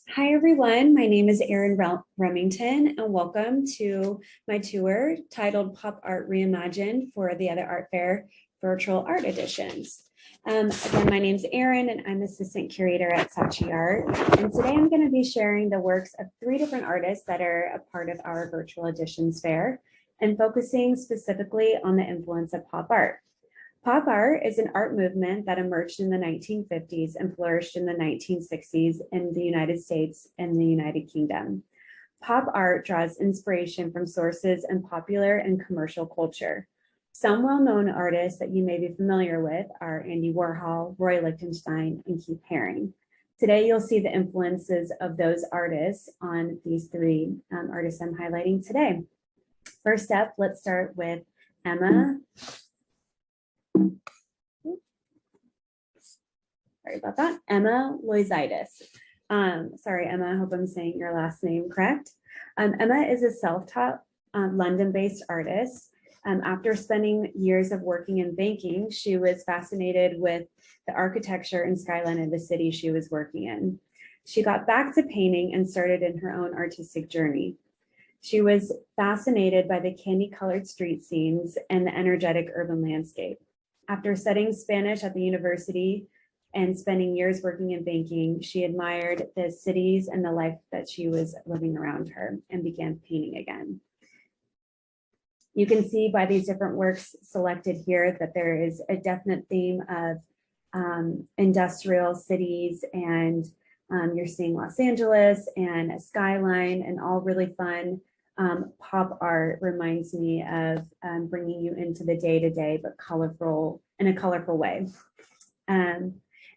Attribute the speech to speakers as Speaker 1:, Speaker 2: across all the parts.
Speaker 1: Hi everyone, my name is Erin Remington and welcome to my tour titled Pop Art Reimagined for the Other Art Fair Virtual Art Editions. Again, my name is Erin and I'm Assistant Curator at Saatchi Art. And today I'm going to be sharing the works of 3 different artists that are a part of our Virtual Editions Fair and focusing specifically on the influence of pop art. Pop art is an art movement that emerged in the 1950s and flourished in the 1960s in the United States and the United Kingdom. Pop art draws inspiration from sources in popular and commercial culture. Some well-known artists that you may be familiar with are Andy Warhol, Roy Lichtenstein, and Keith Haring. Today, you'll see the influences of those artists on these 3 artists I'm highlighting today. First up, let's start with Emma. Sorry about that. Emma Loizides. Sorry, Emma, I hope I'm saying your last name correct. Emma is a self-taught London-based artist. After spending years of working in banking, she was fascinated with the architecture and skyline of the city she was working in. She got back to painting and started in her own artistic journey. She was fascinated by the candy-colored street scenes and the energetic urban landscape. After studying Spanish at the university and spending years working in banking, she admired the cities and the life that she was living around her and began painting again. You can see by these different works selected here that there is a definite theme of industrial cities, and you're seeing Los Angeles and a skyline and all really fun. Pop art reminds me of bringing you into the day-to-day, but colorful in a colorful way.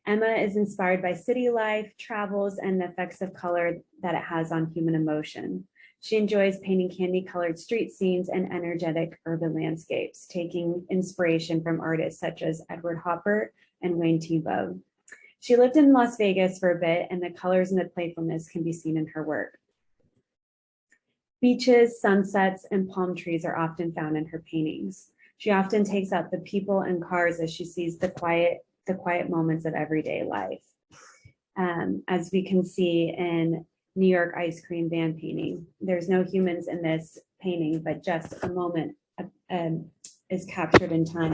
Speaker 1: Emma is inspired by city life, travels, and the effects of color that it has on human emotion. She enjoys painting candy-colored street scenes and energetic urban landscapes, taking inspiration from artists such as Edward Hopper and Wayne Thiebaud. She lived in Las Vegas for a bit, and the colors and the playfulness can be seen in her work. Beaches, sunsets, and palm trees are often found in her paintings. She often takes out the people and cars as she sees the quiet moments of everyday life. As we can see in New York ice cream van painting, there's no humans in this painting, but just a moment is captured in time.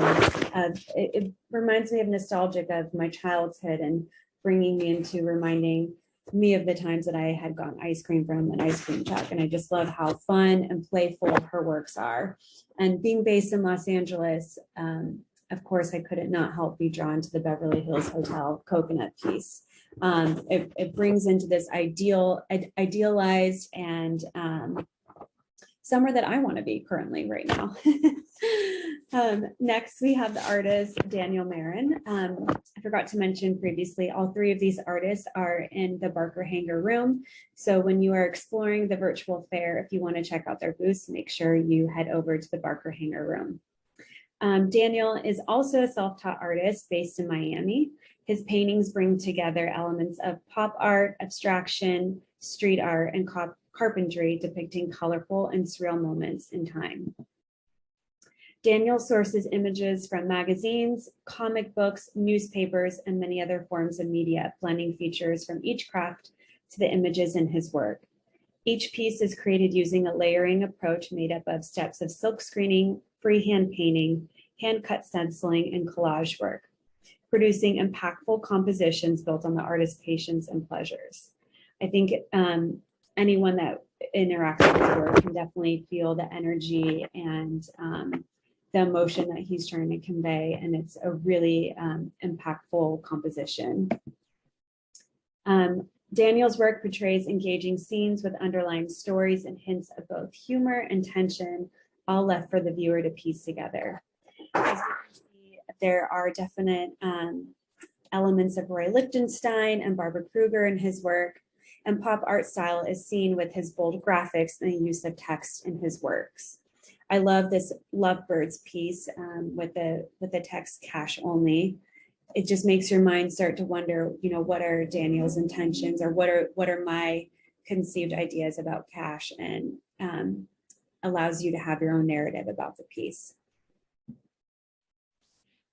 Speaker 1: It reminds me of nostalgic of my childhood and bringing me into reminding me of the times that I had gotten ice cream from an ice cream truck. And I just love how fun and playful her works are. And being based in Los Angeles, of course, I couldn't not help be drawn to the Beverly Hills Hotel coconut piece. It brings into this idealized and somewhere that I want to be currently right now. Next, we have the artist Daniel Marin. I forgot to mention previously, all 3 of these artists are in the Barker Hanger room. So when you are exploring the virtual fair, if you want to check out their booths, make sure you head over to the Barker Hanger room. Daniel is also a self-taught artist based in Miami. His paintings bring together elements of pop art, abstraction, street art, and carpentry, depicting colorful and surreal moments in time. Daniel sources images from magazines, comic books, newspapers, and many other forms of media, blending features from each craft to the images in his work. Each piece is created using a layering approach made up of steps of silk screening, freehand painting, hand-cut stenciling, and collage work, producing impactful compositions built on the artist's patience and pleasures. I think anyone that interacts with his work can definitely feel the energy and the emotion that he's trying to convey, and it's a really impactful composition. Daniel's work portrays engaging scenes with underlying stories and hints of both humor and tension, all left for the viewer to piece together. As you can see, there are definite elements of Roy Lichtenstein and Barbara Kruger in his work, and pop art style is seen with his bold graphics and the use of text in his works. I love this Lovebirds piece with the text "cash only." It just makes your mind start to wonder, what are Daniel's intentions, or what are my conceived ideas about cash, and allows you to have your own narrative about the piece.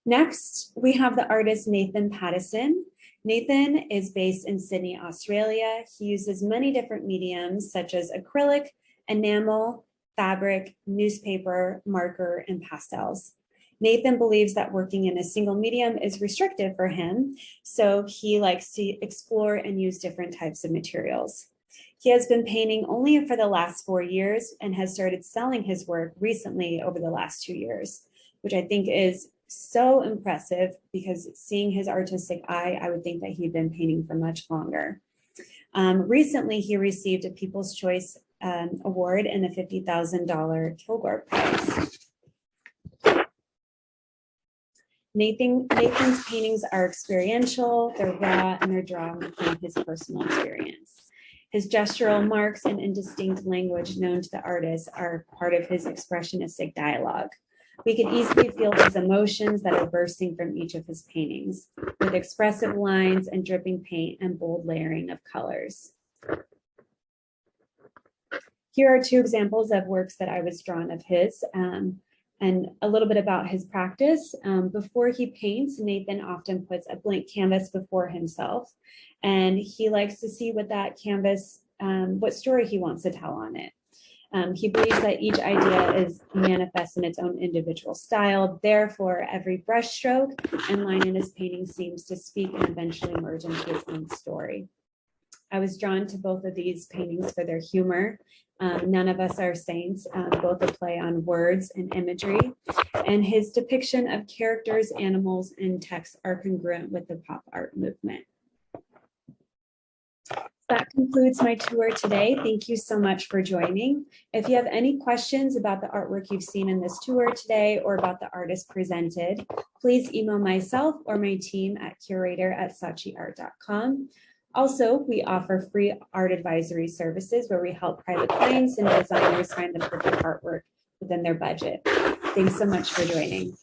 Speaker 1: Next, we have the artist Nathan Paddison. Nathan is based in Sydney, Australia. He uses many different mediums such as acrylic, enamel, fabric, newspaper, marker, and pastels. Nathan believes that working in a single medium is restrictive for him, so he likes to explore and use different types of materials. He has been painting only for the last 4 years and has started selling his work recently over the last 2 years, which I think is so impressive because seeing his artistic eye, I would think that he'd been painting for much longer. Recently, he received a People's Choice Award and a $50,000 Kilgore Prize. Nathan's paintings are experiential, they're raw, and they're drawn from his personal experience. His gestural marks and indistinct language known to the artist are part of his expressionistic dialogue. We can easily feel his emotions that are bursting from each of his paintings, with expressive lines and dripping paint and bold layering of colors. Here are 2 examples of works that I was drawn of his, and a little bit about his practice. Before he paints, Nathan often puts a blank canvas before himself, and he likes to see what that canvas, what story he wants to tell on it. He believes that each idea is manifest in its own individual style. Therefore, every brush stroke and line in his painting seems to speak and eventually merge into its own story. I was drawn to both of these paintings for their humor. None of us are saints, both a play on words and imagery. And his depiction of characters, animals, and text are congruent with the pop art movement. That concludes my tour today. Thank you so much for joining. If you have any questions about the artwork you've seen in this tour today or about the artist presented, please email myself or my team at curator@sachiart.com. Also, we offer free art advisory services where we help private clients and designers find the perfect artwork within their budget. Thanks so much for joining.